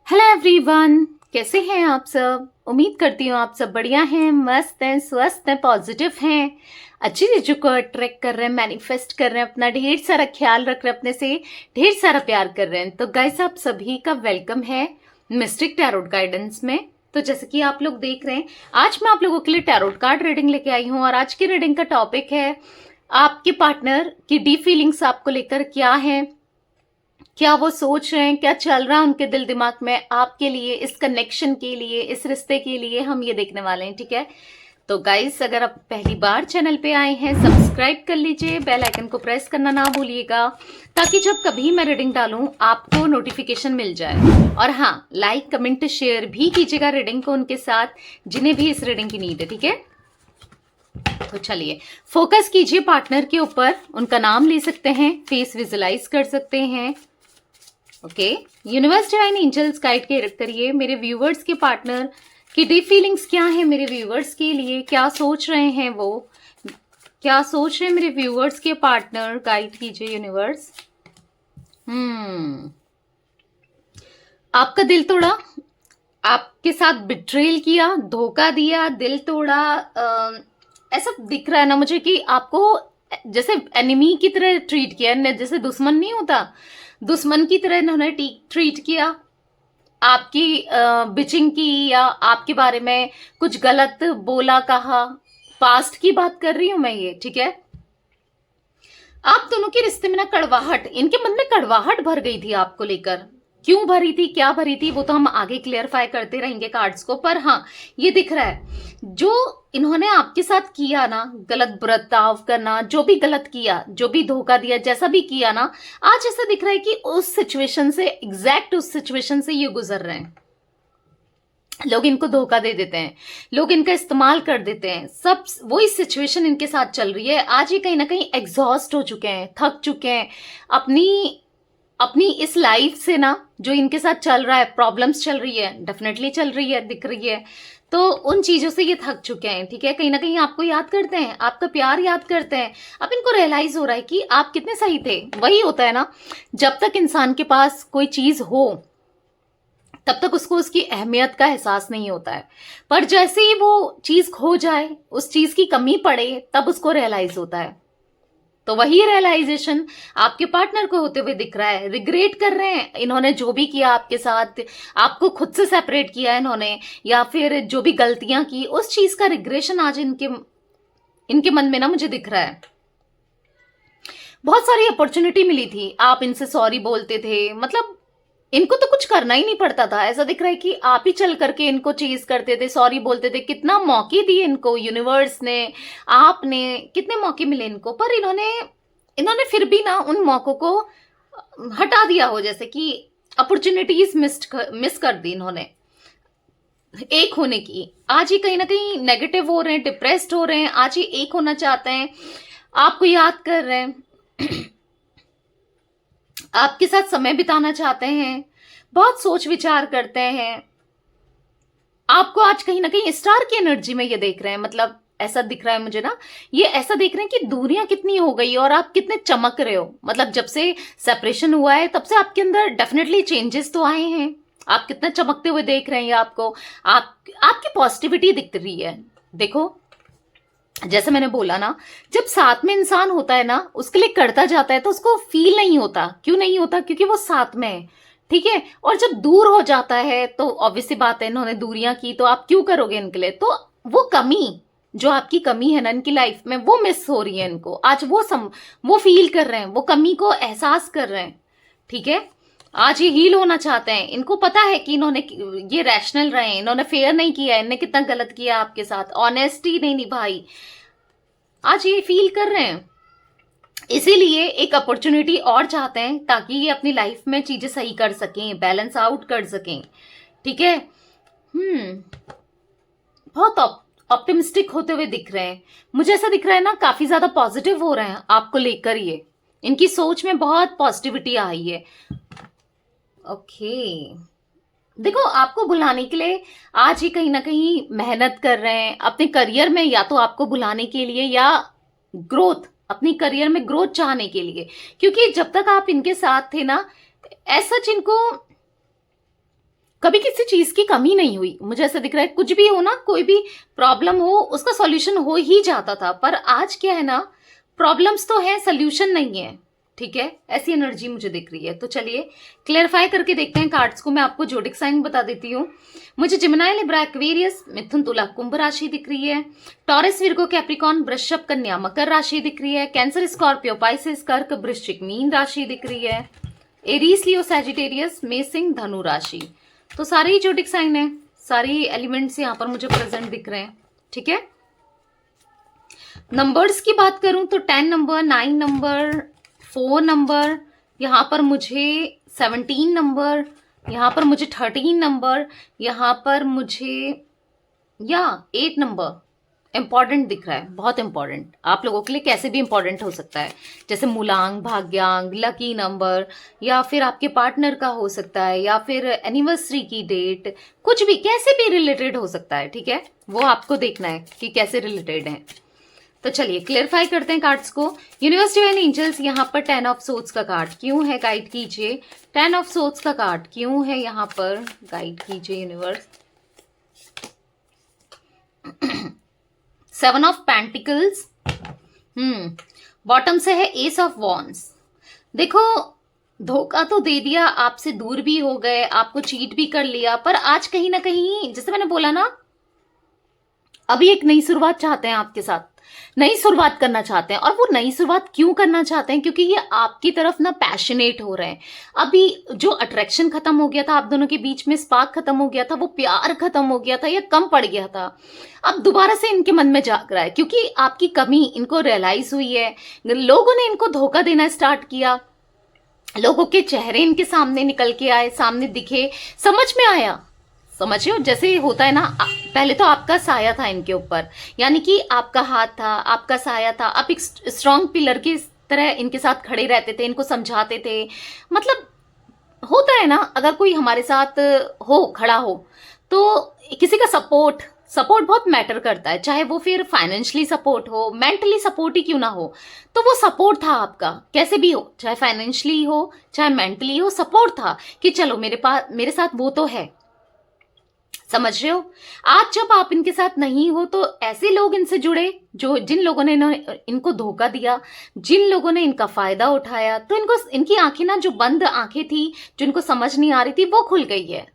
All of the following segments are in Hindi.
हेलो एवरीवन, कैसे हैं आप सब। उम्मीद करती हूँ आप सब बढ़िया हैं, मस्त हैं, स्वस्थ हैं, पॉजिटिव हैं, अच्छी चीज़ों को अट्रैक्ट कर रहे हैं, मैनिफेस्ट कर रहे हैं, अपना ढेर सारा ख्याल रख रहे हैं, अपने से ढेर सारा प्यार कर रहे हैं। तो गाइस, आप सभी का वेलकम है मिस्टिक टैरोट गाइडेंस में। तो जैसे कि आप लोग देख रहे हैं, आज मैं आप लोगों के लिए टैरोट कार्ड रीडिंग लेके आई हूँ और आज की रीडिंग का टॉपिक है आपके पार्टनर की डीप फीलिंग्स आपको लेकर क्या है, क्या वो सोच रहे हैं, क्या चल रहा है उनके दिल दिमाग में आपके लिए, इस कनेक्शन के लिए, इस रिश्ते के लिए हम ये देखने वाले हैं। ठीक है, तो गाइस, अगर आप पहली बार चैनल पे आए हैं, सब्सक्राइब कर लीजिए, बेल आइकन को प्रेस करना ना भूलिएगा, ताकि जब कभी मैं रीडिंग डालूं आपको नोटिफिकेशन मिल जाए। और हाँ, लाइक कमेंट शेयर भी कीजिएगा रीडिंग को उनके साथ जिन्हें भी इस रीडिंग की नीड है। ठीक है, तो चलिए फोकस कीजिए पार्टनर के ऊपर, उनका नाम ले सकते हैं, फेस विजुलाइज कर सकते हैं। Okay, universe divine angels guide के करिए मेरे व्यूवर्स के पार्टनर की डीप फीलिंग्स क्या है, मेरे व्यूवर्स के लिए क्या सोच रहे हैं, वो क्या सोच रहे हैं मेरे व्यूवर्स के पार्टनर, गाइड कीजिए यूनिवर्स। आपका दिल तोड़ा, आपके साथ बिट्रेल किया, धोखा दिया, दिल तोड़ा, ऐसा दिख रहा है ना मुझे कि आपको जैसे एनिमी की तरह ट्रीट किया, जैसे दुश्मन नहीं होता, दुश्मन की तरह इन्होंने ट्रीट किया, आपकी बिचिंग की या आपके बारे में कुछ गलत बोला कहा। पास्ट की बात कर रही हूं मैं ये। ठीक है, आप दोनों के रिश्ते में ना कड़वाहट, इनके मन में कड़वाहट भर गई थी आपको लेकर। क्यों भरी थी, क्या भरी थी, वो तो हम आगे क्लियरफाई करते रहेंगे कार्ड्स को। पर हाँ, ये दिख रहा है जो इन्होंने आपके साथ किया ना, गलत बर्ताव करना, जो भी गलत किया, जो भी धोखा दिया, जैसा भी किया ना, आज ऐसा दिख रहा है कि उस सिचुएशन से, एग्जैक्ट उस सिचुएशन से ये गुजर रहे हैं। लोग इनको धोखा दे देते हैं, लोग इनका इस्तेमाल कर देते हैं, सब वही सिचुएशन इनके साथ चल रही है। आज ये कहीं ना कहीं एग्जॉस्ट हो चुके हैं, थक चुके हैं अपनी अपनी इस लाइफ से ना, जो इनके साथ चल रहा है, प्रॉब्लम्स चल रही है, डेफिनेटली चल रही है, दिख रही है, तो उन चीजों से ये थक चुके हैं। ठीक है, कहीं ना कहीं आपको याद करते हैं, आपका प्यार याद करते हैं। अब इनको रियलाइज हो रहा है कि आप कितने सही थे। वही होता है ना, जब तक इंसान के पास कोई चीज हो तब तक उसको उसकी अहमियत का एहसास नहीं होता है, पर जैसे ही वो चीज खो जाए, उस चीज की कमी पड़े, तब उसको रियलाइज होता है। तो वही रियलाइजेशन आपके पार्टनर को होते हुए दिख रहा है। रिग्रेट कर रहे हैं इन्होंने जो भी किया आपके साथ, आपको खुद से सेपरेट किया इन्होंने, या फिर जो भी गलतियां की, उस चीज का रिग्रेशन आज इनके इनके मन में ना मुझे दिख रहा है। बहुत सारी अपॉर्चुनिटी मिली थी, आप इनसे सॉरी बोलते थे, मतलब इनको तो कुछ करना ही नहीं पड़ता था। ऐसा दिख रहा है कि आप ही चल करके इनको चीज करते थे, सॉरी बोलते थे। कितना मौके दिए इनको यूनिवर्स ने, आपने, कितने मौके मिले इनको, पर इन्होंने इन्होंने फिर भी ना उन मौकों को हटा दिया हो, जैसे कि अपॉर्चुनिटीज मिस कर दी इन्होंने एक होने की। आज ही कहीं ना कहीं नेगेटिव हो रहे हैं, डिप्रेस्ड हो रहे हैं, आज ही एक होना चाहते हैं, आपको याद कर रहे हैं, आपके साथ समय बिताना चाहते हैं, बहुत सोच विचार करते हैं। आपको आज कहीं ना कहीं स्टार की एनर्जी में ये देख रहे हैं, मतलब ऐसा दिख रहा है मुझे ना, ये ऐसा देख रहे हैं कि दूरियां कितनी हो गई और आप कितने चमक रहे हो। मतलब जब से सेपरेशन हुआ है तब से आपके अंदर डेफिनेटली चेंजेस तो आए हैं, आप कितना चमकते हुए देख रहे हैं। आपको आपकी पॉजिटिविटी दिख रही है। देखो, जैसे मैंने बोला ना, जब साथ में इंसान होता है ना, उसके लिए करता जाता है तो उसको फील नहीं होता। क्यों नहीं होता? क्योंकि वो साथ में है। ठीक है, और जब दूर हो जाता है तो ऑब्वियस सी बात है, इन्होंने दूरियां की तो आप क्यों करोगे इनके लिए। तो वो कमी, जो आपकी कमी है ना इनकी लाइफ में, वो मिस हो रही है इनको। आज वो फील कर रहे हैं, वो कमी को एहसास कर रहे हैं। ठीक है, आज ये हील होना चाहते हैं। इनको पता है कि इन्होंने ये रैशनल रहे, इन्होंने फेयर नहीं किया, इन्होंने कितना गलत किया आपके साथ, ऑनेस्टी नहीं निभाई, आज ये फील कर रहे हैं। इसीलिए एक अपॉर्चुनिटी और चाहते हैं ताकि ये अपनी लाइफ में चीजें सही कर सकें, बैलेंस आउट कर सकें। ठीक है, बहुत ऑप्टिमिस्टिक होते हुए दिख रहे हैं। मुझे ऐसा दिख रहा है ना, काफी ज्यादा पॉजिटिव हो रहे हैं आपको लेकर। ये इनकी सोच में बहुत पॉजिटिविटी आई है। ओके, देखो, आपको बुलाने के लिए आज ही कहीं ना कहीं मेहनत कर रहे हैं अपने करियर में, या तो आपको बुलाने के लिए, या ग्रोथ, अपनी करियर में ग्रोथ चाहने के लिए। क्योंकि जब तक आप इनके साथ थे ना, ऐसा इनको कभी किसी चीज की कमी नहीं हुई। मुझे ऐसा दिख रहा है कुछ भी हो ना, कोई भी प्रॉब्लम हो उसका सॉल्यूशन हो ही जाता था, पर आज क्या है ना, प्रॉब्लम्स तो है, सोल्यूशन नहीं है। ठीक है, ऐसी एनर्जी मुझे दिख रही है। तो चलिए क्लेरिफाई करके देखते हैं कार्ड्स को। मैं आपको जोडिक साइन बता देती हूँ। मुझे जिमिनाई, लिब्रा, एक्वेरियस, मिथुन, तुला, कुंभ राशि दिख रही है। टॉरस, विर्गो, कैप्रिकॉन, वृषभ, कन्या, मकर राशि दिख रही है। कैंसर, स्कॉर्पियो, पाइसेस, कर्क, वृश्चिक, मीन राशि दिख रही है। एरीज, लियो, सैजिटेरियस, मेष, धनु राशि। तो सारे ही जोडिक साइन है, सारी एलिमेंट्स यहाँ पर मुझे प्रेजेंट दिख रहे हैं। ठीक है, नंबर्स की बात करूं तो 10 नंबर, 9 नंबर, 4 नंबर, यहाँ पर मुझे 17 नंबर, यहाँ पर मुझे 13 नंबर, यहाँ पर मुझे 8 नंबर इंपॉर्टेंट दिख रहा है, बहुत इंपॉर्टेंट आप लोगों के लिए, कैसे भी इंपॉर्टेंट हो सकता है, जैसे मूलांक, भाग्यांक, लकी नंबर, या फिर आपके पार्टनर का हो सकता है, या फिर एनिवर्सरी की डेट, कुछ भी कैसे भी रिलेटेड हो सकता है। ठीक है, वो आपको देखना है कि कैसे रिलेटेड है। तो चलिए क्लियरफाई करते हैं कार्ड्स को। यूनिवर्स डिवाइन एंजल्स, यहाँ पर 10 ऑफ सोर्ड्स का कार्ड क्यों है, गाइड कीजिए। 10 ऑफ सोर्ड्स का कार्ड क्यों है यहाँ पर, गाइड कीजिए यूनिवर्स। 7 ऑफ पेंटिकल्स, बॉटम से है एस ऑफ वॉन्ड्स। देखो धोखा तो दे दिया, आपसे दूर भी हो गए, आपको चीट भी कर लिया, पर आज कहीं ना कहीं जैसे मैंने बोला ना, अभी एक नई शुरुआत चाहते हैं आपके साथ, नई शुरुआत करना चाहते हैं। और वो नई शुरुआत क्यों करना चाहते हैं, क्योंकि ये आपकी तरफ ना पैशनेट हो रहे हैं। अभी जो अट्रैक्शन खत्म हो गया था आप दोनों के बीच में, स्पार्क खत्म हो गया था, वो प्यार खत्म हो गया था या कम पड़ गया था, अब दोबारा से इनके मन में जाग रहा है, क्योंकि आपकी कमी इनको रियलाइज हुई है। लोगों ने इनको धोखा देना स्टार्ट किया, लोगों के चेहरे इनके सामने निकल के आए, सामने दिखे, समझ में आया। समझ रहे हो, जैसे होता है ना, पहले तो आपका साया था इनके ऊपर, यानी कि आपका हाथ था, आपका साया था, आप एक स्ट्रॉन्ग पिलर की तरह इनके साथ खड़े रहते थे, इनको समझाते थे। मतलब होता है ना, अगर कोई हमारे साथ हो, खड़ा हो, तो किसी का सपोर्ट बहुत मैटर करता है, चाहे वो फिर फाइनेंशियली सपोर्ट हो, मेंटली सपोर्ट ही क्यों ना हो, तो वो सपोर्ट था आपका, कैसे भी हो, चाहे फाइनेंशियली हो चाहे मेंटली हो, सपोर्ट था कि चलो मेरे साथ वो तो है। समझ रहे हो, आज जब आप इनके साथ नहीं हो तो ऐसे लोग इनसे जुड़े, जिन लोगों ने इनको धोखा दिया, जिन लोगों ने इनका फायदा उठाया, तो इनकी आंखें ना, जो बंद आंखें थी, जो इनको समझ नहीं आ रही थी, वो खुल गई है।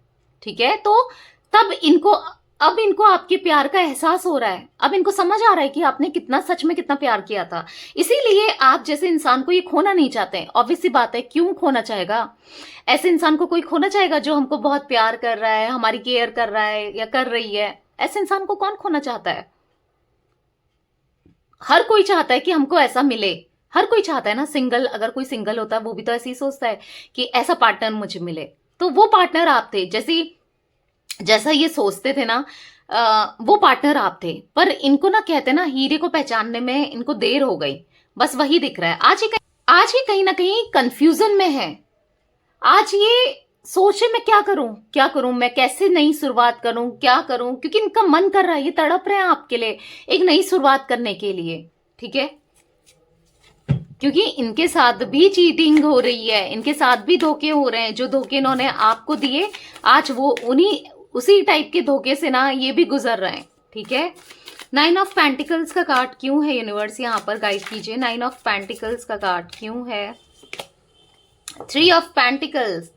ठीक है, तो तब अब इनको आपके प्यार का एहसास हो रहा है, अब इनको समझ आ रहा है कि आपने कितना, सच में कितना प्यार किया था। इसीलिए आप जैसे इंसान को ये खोना नहीं चाहते। ऑब्वियस सी बात है, क्यों खोना चाहेगा, ऐसे इंसान को कोई खोना चाहेगा जो हमको बहुत प्यार कर रहा है, हमारी केयर कर रहा है या कर रही है। ऐसे इंसान को कौन खोना चाहता है, हर कोई चाहता है कि हमको ऐसा मिले, हर कोई चाहता है ना। सिंगल, अगर कोई सिंगल होता है वो भी तो ऐसे ही सोचता है कि ऐसा पार्टनर मुझे मिले। तो वो पार्टनर आप थे, जैसा ये सोचते थे ना, वो पार्टनर आप थे। पर इनको ना, कहते ना, हीरे को पहचानने में इनको देर हो गई, बस वही दिख रहा है। आज ही कहीं ना कहीं कंफ्यूजन में है। आज ये सोचे मैं क्या करूं, मैं कैसे नई शुरुआत करूं, क्या करूं, क्योंकि इनका मन कर रहा है, ये तड़प रहे हैं आपके लिए एक नई शुरुआत करने के लिए। ठीक है, क्योंकि इनके साथ भी चीटिंग हो रही है, इनके साथ भी धोखे हो रहे हैं। जो धोखे इन्होंने आपको दिए, आज वो उसी टाइप के धोखे से ना ये भी गुजर रहे हैं। ठीक है, 9 ऑफ पेंटिकल्स का कार्ड क्यों है यूनिवर्स, यहाँ पर गाइड कीजिए। 9 ऑफ पेंटिकल्स का कार्ड क्यों है। 3 ऑफ पेंटिकल्स,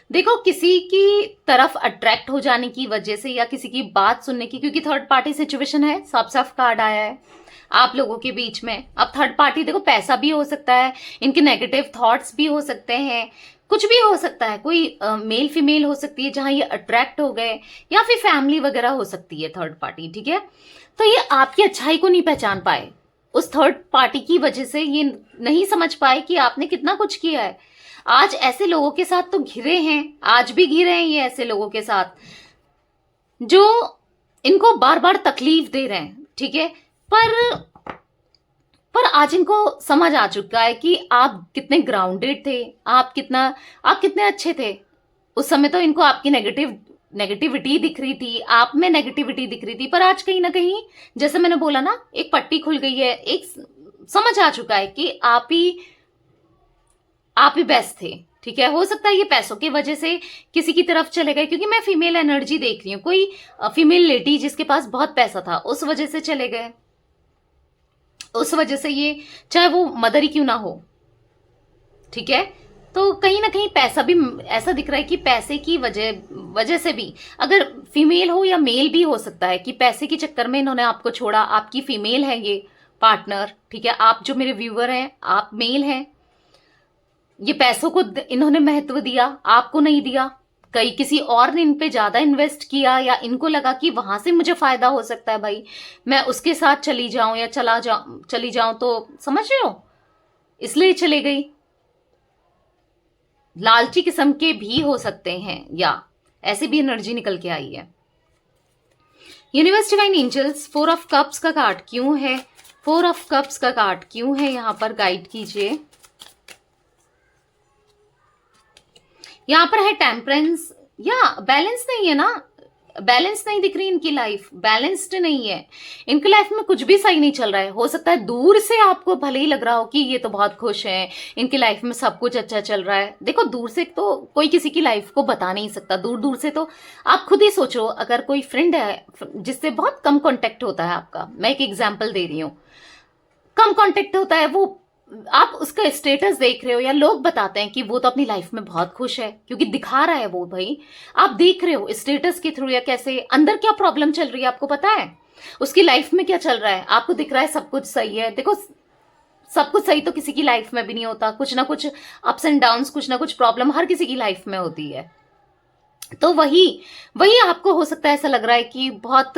देखो किसी की तरफ अट्रैक्ट हो जाने की वजह से, या किसी की बात सुनने की, क्योंकि थर्ड पार्टी सिचुएशन है, साफ कार्ड आया है आप लोगों के बीच में। अब थर्ड पार्टी, देखो पैसा भी हो सकता है, इनके नेगेटिव थॉट्स भी हो सकते हैं, कुछ भी हो सकता है, कोई मेल फीमेल हो सकती है जहां ये अट्रैक्ट हो गए, या फिर फैमिली वगैरह हो सकती है थर्ड पार्टी। ठीक है, तो ये आपकी अच्छाई को नहीं पहचान पाए, उस थर्ड पार्टी की वजह से ये नहीं समझ पाए कि आपने कितना कुछ किया है। आज ऐसे लोगों के साथ तो घिरे हैं, आज भी घिरे हैं ये ऐसे लोगों के साथ जो इनको बार बार तकलीफ दे रहे हैं। ठीक है, पर आज इनको समझ आ चुका है कि आप कितने ग्राउंडेड थे, आप कितने अच्छे थे। उस समय तो इनको आपकी नेगेटिविटी दिख रही थी, आप में नेगेटिविटी दिख रही थी, पर आज कहीं ना कहीं, जैसे मैंने बोला ना, एक पट्टी खुल गई है, एक समझ आ चुका है कि आप ही बेस्ट थे। ठीक है, हो सकता है ये पैसों की वजह से किसी की तरफ चले गए, क्योंकि मैं फीमेल एनर्जी देख रही हूँ, कोई फीमेल लेडी जिसके पास बहुत पैसा था उस वजह से चले गए, उस वजह से ये, चाहे वो मदर ही क्यों ना हो, ठीक है। तो कहीं ना कहीं पैसा भी ऐसा दिख रहा है कि पैसे की वजह से भी, अगर फीमेल हो या मेल भी हो सकता है कि पैसे के चक्कर में इन्होंने आपको छोड़ा, आपकी फीमेल है ये पार्टनर, ठीक है। आप जो मेरे व्यूअर हैं आप मेल हैं, ये पैसों को इन्होंने महत्व दिया, आपको नहीं दिया, कई किसी और ने इन पे ज्यादा इन्वेस्ट किया, या इनको लगा कि वहां से मुझे फायदा हो सकता है भाई, मैं उसके साथ चली जाऊं या चली जाऊं, तो समझ रहे हो, इसलिए चले गई। लालची किस्म के भी हो सकते हैं, या ऐसी भी एनर्जी निकल के आई है। Universe divine angels 4 of cups का कार्ड क्यों है, 4 ऑफ कप्स का कार्ड क्यों है यहां पर, गाइड कीजिए। यहां पर है टेम्परेंस, या बैलेंस नहीं है ना, बैलेंस नहीं दिख रही इनकी लाइफ, बैलेंस्ड नहीं है, इनकी लाइफ में कुछ भी सही नहीं चल रहा है। हो सकता है दूर से आपको भले ही लग रहा हो कि ये तो बहुत खुश हैं, इनकी लाइफ में सब कुछ अच्छा चल रहा है। देखो दूर से तो कोई किसी की लाइफ को बता नहीं सकता, दूर दूर से तो आप खुद ही सोचो, अगर कोई फ्रेंड है जिससे बहुत कम कॉन्टेक्ट होता है आपका, मैं एक एग्जाम्पल दे रही हूँ, कम कॉन्टेक्ट होता है, वो आप उसका स्टेटस देख रहे हो या लोग बताते हैं कि वो तो अपनी लाइफ में बहुत खुश है, क्योंकि दिखा रहा है वो, भाई आप देख रहे हो स्टेटस के थ्रू, या कैसे अंदर क्या प्रॉब्लम चल रही है आपको पता है, उसकी लाइफ में क्या चल रहा है आपको दिख रहा है, सब कुछ सही है। देखो सब कुछ सही तो किसी की लाइफ में भी नहीं होता, कुछ ना कुछ अप्स एंड डाउन्स, कुछ ना कुछ प्रॉब्लम हर किसी की लाइफ में होती है। तो वही वही आपको हो सकता है ऐसा लग रहा है कि बहुत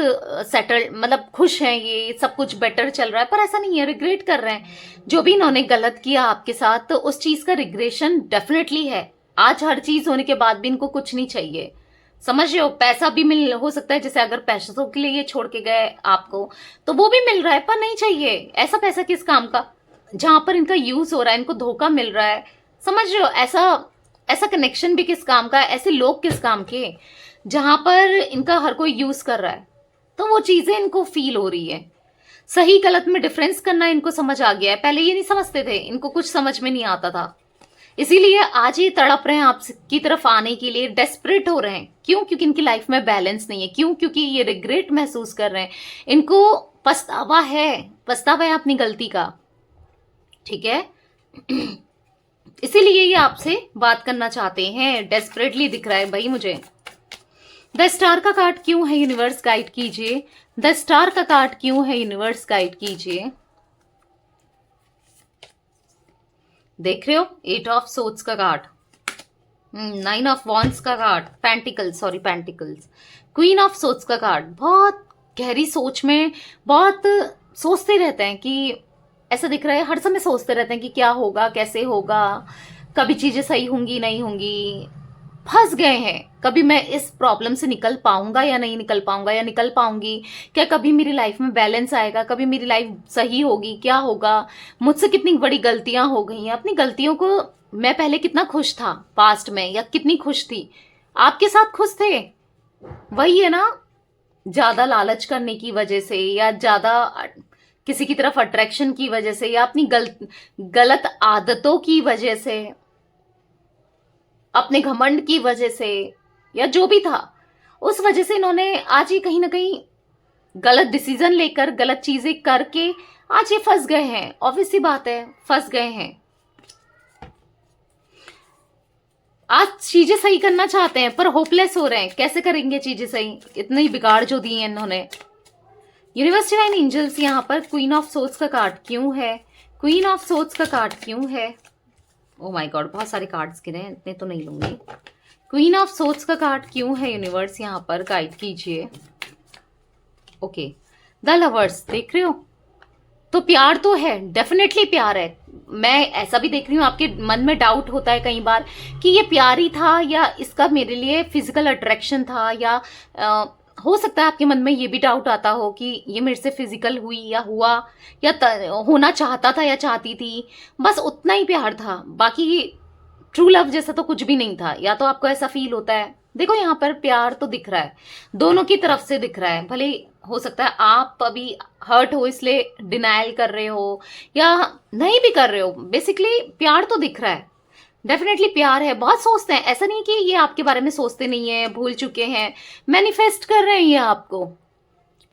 सेटल्ड, मतलब खुश हैं, ये सब कुछ बेटर चल रहा है, पर ऐसा नहीं है, रिग्रेट कर रहे हैं जो भी इन्होंने गलत किया आपके साथ, तो उस चीज का रिग्रेशन डेफिनेटली है। आज हर चीज होने के बाद भी इनको कुछ नहीं चाहिए, समझ रहे हो, पैसा भी मिल हो सकता है, जैसे अगर पैसों के लिए ये छोड़ के गए आपको तो वो भी मिल रहा है, पर नहीं चाहिए ऐसा पैसा किस काम का, जहां पर इनका यूज हो रहा है, इनको धोखा मिल रहा है, समझ रहे हो, ऐसा ऐसा कनेक्शन भी किस काम का, ऐसे लोग किस काम के जहां पर इनका हर कोई यूज कर रहा है, तो वो चीजें इनको फील हो रही है। सही गलत में डिफरेंस करना इनको समझ आ गया है, पहले ये नहीं समझते थे, इनको कुछ समझ में नहीं आता था, इसीलिए आज ये तड़प रहे हैं आपकी तरफ आने के लिए, डेस्परेट हो रहे हैं। क्यों? क्योंकि इनकी लाइफ में बैलेंस नहीं है। क्यों? क्योंकि ये रिग्रेट महसूस कर रहे हैं, इनको पछतावा है अपनी गलती का, ठीक है। इसीलिए ये आपसे बात करना चाहते हैं, डेस्परेटली दिख रहा है भाई मुझे। द स्टार का कार्ड क्यों है, यूनिवर्स गाइड कीजिए। द स्टार का कार्ड क्यों है, यूनिवर्स गाइड कीजिए। देख रहे हो 8 ऑफ सोर्ड्स का कार्ड, 9 ऑफ वॉन्ड्स का card, pentacles, queen of swords का कार्ड। बहुत गहरी सोच में, बहुत सोचते रहते हैं कि, ऐसा दिख रहा है हर समय सोचते रहते हैं कि क्या होगा, कैसे होगा, कभी चीजें सही होंगी नहीं होंगी, फंस गए हैं, कभी मैं इस प्रॉब्लम से निकल पाऊंगा या नहीं निकल पाऊंगा, या निकल पाऊंगी क्या, कभी मेरी लाइफ में बैलेंस आएगा, कभी मेरी लाइफ सही होगी, क्या होगा, मुझसे कितनी बड़ी गलतियां हो गई हैं, अपनी गलतियों को, मैं पहले कितना खुश था पास्ट में, या कितनी खुश थी, आपके साथ खुश थे, वही है ना, ज्यादा लालच करने की वजह से, या ज्यादा किसी की तरफ अट्रैक्शन की वजह से, या अपनी गलत आदतों की वजह से, अपने घमंड की वजह से, या जो भी था, उस वजह से इन्होंने आज ये कहीं ना कहीं गलत डिसीजन लेकर, गलत चीजें करके आज ये फंस गए हैं। ऑब्वियस सी बात है, फंस गए हैं। आज चीजें सही करना चाहते हैं पर होपलेस हो रहे हैं, कैसे करेंगे चीजें सही, इतनी बिगाड़ जो दी है इन्होंने। यूनिवर्स डिवाइन एंजल्स यहाँ पर क्वीन ऑफ सोर्ड्स का कार्ड क्यों है, क्वीन ऑफ सोर्ड्स का कार्ड क्यों है। ओ माय गॉड, बहुत सारे कार्ड्स गिरे हैं, इतने तो नहीं लूंगी। क्वीन ऑफ सोर्ड्स का कार्ड क्यों है, यूनिवर्स यहाँ पर गाइड कीजिए। ओके, द लवर्स, देख रहे हो, तो प्यार तो है, डेफिनेटली प्यार है। मैं ऐसा भी देख रही हूँ आपके मन में डाउट होता है कई बार कि ये प्यार ही था, या इसका मेरे लिए फिजिकल अट्रैक्शन था, या हो सकता है आपके मन में ये भी डाउट आता हो कि ये मेरे से फिजिकल हुई या हुआ, या होना चाहता था या चाहती थी, बस उतना ही प्यार था, बाकी ट्रू लव जैसा तो कुछ भी नहीं था, या तो आपको ऐसा फील होता है। देखो यहाँ पर प्यार तो दिख रहा है, दोनों की तरफ से दिख रहा है, भले हो सकता है आप अभी हर्ट हो इसलिए डिनायल कर रहे हो, या नहीं भी कर रहे हो, बेसिकली प्यार तो दिख रहा है, डेफिनेटली प्यार है, बहुत सोचते हैं, ऐसा नहीं कि ये आपके बारे में सोचते नहीं है, भूल चुके हैं, मैनिफेस्ट कर रहे हैं ये आपको।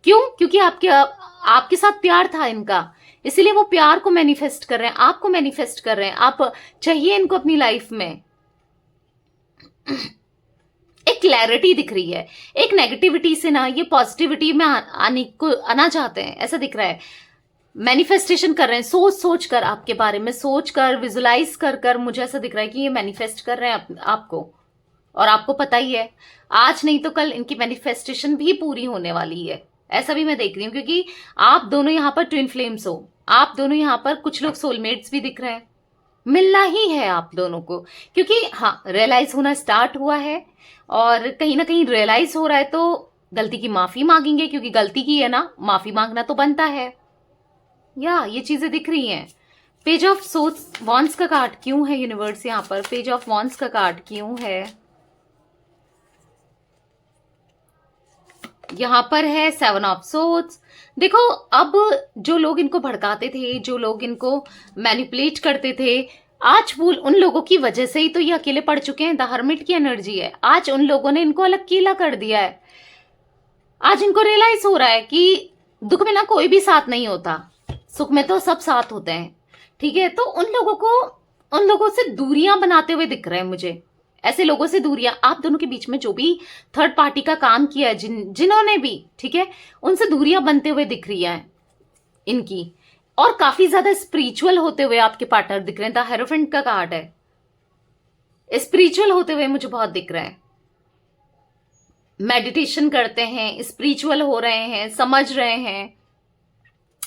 क्यों? क्योंकि आपके साथ प्यार था इनका, इसीलिए वो प्यार को मैनिफेस्ट कर रहे हैं, आपको मैनिफेस्ट कर रहे हैं। आप चाहिए इनको अपनी लाइफ में। एक क्लैरिटी दिख रही है, एक नेगेटिविटी से ना ये पॉजिटिविटी में आना चाहते हैं, ऐसा दिख रहा है। मैनिफेस्टेशन कर रहे हैं, सोच सोच कर, आपके बारे में सोच कर, विजुलाइज कर कर, मुझे ऐसा दिख रहा है कि ये मैनिफेस्ट कर रहे हैं आपको। और आपको पता ही है, आज नहीं तो कल इनकी मैनिफेस्टेशन भी पूरी होने वाली है, ऐसा भी मैं देख रही हूँ। क्योंकि आप दोनों यहाँ पर ट्विन फ्लेम्स हो, आप दोनों यहाँ पर, कुछ लोग सोलमेट्स भी दिख रहे हैं, मिलना ही है आप दोनों को। क्योंकि हाँ, रियलाइज होना स्टार्ट हुआ है, और कहीं ना कहीं रियलाइज हो रहा है तो गलती की माफी मांगेंगे, क्योंकि गलती की है ना, माफी मांगना तो बनता है। या ये चीजें दिख रही हैं। पेज ऑफ सोर्स वॉन्ड्स का कार्ड क्यों है यूनिवर्स यहाँ पर? पेज ऑफ वॉन्ड्स का कार्ड क्यों है यहाँ पर? है 7 ऑफ सोर्ड्स। देखो, अब जो लोग इनको भड़काते थे, जो लोग इनको मैनिपुलेट करते थे, आज वो उन लोगों की वजह से ही तो ये अकेले पड़ चुके हैं। द हर्मिट की एनर्जी है, आज उन लोगों ने इनको अलग कीला कर दिया है। आज इनको रियलाइज हो रहा है कि दुख में ना कोई भी साथ नहीं होता, सुख में तो सब साथ होते हैं, ठीक है। तो उन लोगों से दूरियां बनाते हुए दिख रहे हैं मुझे, ऐसे लोगों से दूरियां। आप दोनों के बीच में जो भी थर्ड पार्टी का काम किया है, जिन्होंने भी, ठीक है, उनसे दूरियां बनते हुए दिख रही हैं इनकी। और काफी ज्यादा स्पिरिचुअल होते हुए आपके पार्टनर दिख रहे हैं। द हेरोफेंट का कार्ड है, स्पिरिचुअल होते हुए मुझे बहुत दिख रहा है। मेडिटेशन करते हैं, स्पिरिचुअल हो रहे हैं, समझ रहे हैं,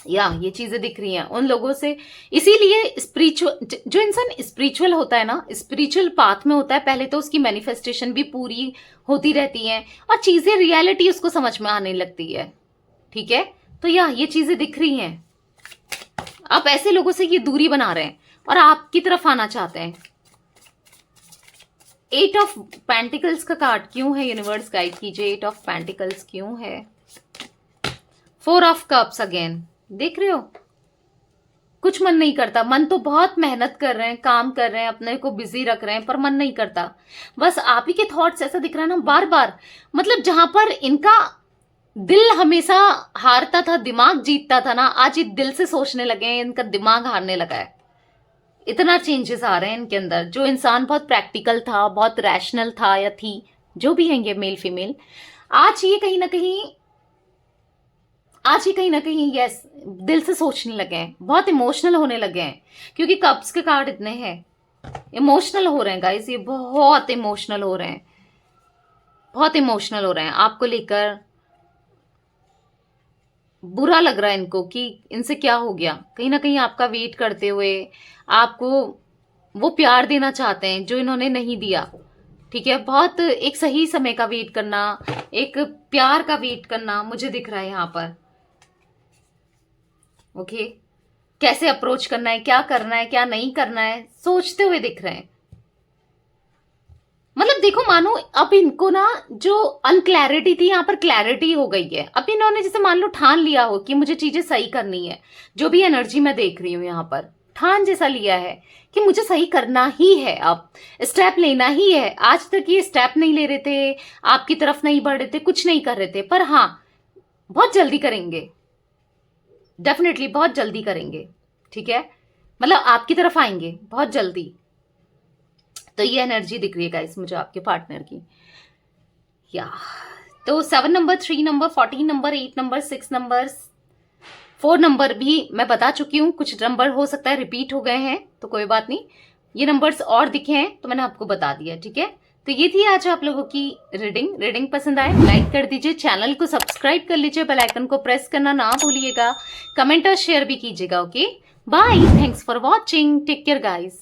या ये चीजें दिख रही हैं उन लोगों से। इसीलिए स्पिरिचुअल, जो इंसान स्पिरिचुअल होता है ना, स्पिरिचुअल पाथ में होता है, पहले तो उसकी मैनिफेस्टेशन भी पूरी होती रहती है और चीजें, रियलिटी उसको समझ में आने लगती है, ठीक है। तो या ये चीजें दिख रही हैं। आप ऐसे लोगों से ये दूरी बना रहे हैं और आपकी तरफ आना चाहते हैं। 8 ऑफ पेंटिकल्स का कार्ड क्यों है यूनिवर्स? गाइड कीजिए, 8 ऑफ पेंटिकल्स क्यों है? 4 ऑफ कप्स अगेन, देख रहे हो, कुछ मन नहीं करता। मन तो बहुत मेहनत कर रहे हैं, काम कर रहे हैं, अपने को बिजी रख रहे हैं, पर मन नहीं करता। बस आप ही के थॉट्स, ऐसा दिख रहा है ना बार बार। मतलब जहां पर इनका दिल हमेशा हारता था, दिमाग जीतता था ना, आज ये दिल से सोचने लगे हैं, इनका दिमाग हारने लगा है। इतना चेंजेस आ रहे हैं इनके अंदर। जो इंसान बहुत प्रैक्टिकल था, बहुत रैशनल था या थी, जो भी हैं ये मेल फीमेल, आज ये कहीं ना कहीं यस, दिल से सोचने लगे हैं, बहुत इमोशनल होने लगे हैं। क्योंकि कप्स के कार्ड इतने हैं, इमोशनल हो रहे हैं गाइस, ये बहुत इमोशनल हो रहे हैं, बहुत इमोशनल हो रहे हैं आपको लेकर। बुरा लग रहा है इनको कि इनसे क्या हो गया। कहीं ना कहीं आपका वेट करते हुए, आपको वो प्यार देना चाहते हैं जो इन्होंने नहीं दिया, ठीक है। बहुत एक सही समय का वेट करना, एक प्यार का वेट करना मुझे दिख रहा है यहाँ पर। ओके, कैसे अप्रोच करना है, क्या करना है, क्या नहीं करना है, सोचते हुए दिख रहे हैं। मतलब देखो, मानो अब इनको ना जो अनक्लैरिटी थी, यहाँ पर क्लैरिटी हो गई है। अब इन्होंने जैसे मान लो ठान लिया हो कि मुझे चीजें सही करनी है। जो भी एनर्जी मैं देख रही हूं यहाँ पर, ठान जैसा लिया है कि मुझे सही करना ही है, अब स्टेप लेना ही है। आज तक ये स्टेप नहीं ले रहे थे, आपकी तरफ नहीं बढ़ रहे थे, कुछ नहीं कर रहे थे, पर हाँ, बहुत जल्दी करेंगे, डेफिनेटली बहुत जल्दी करेंगे, ठीक है। मतलब आपकी तरफ आएंगे बहुत जल्दी। तो ये एनर्जी दिख रही है गाइस मुझे आपके पार्टनर की। या तो 7 number, 3 number, 14 number, 8 number, 6 number, 4 number भी मैं बता चुकी हूँ। कुछ नंबर हो सकता है रिपीट हो गए हैं, तो कोई बात नहीं, ये नंबर्स और दिखे हैं तो मैंने आपको बता दिया, ठीक है। तो ये थी आज आप लोगों की रीडिंग पसंद आए लाइक कर दीजिए, चैनल को सब्सक्राइब कर लीजिए, बेल आइकन को प्रेस करना ना भूलिएगा, कमेंट और शेयर भी कीजिएगा। Okay, bye, thanks for watching, take care guys.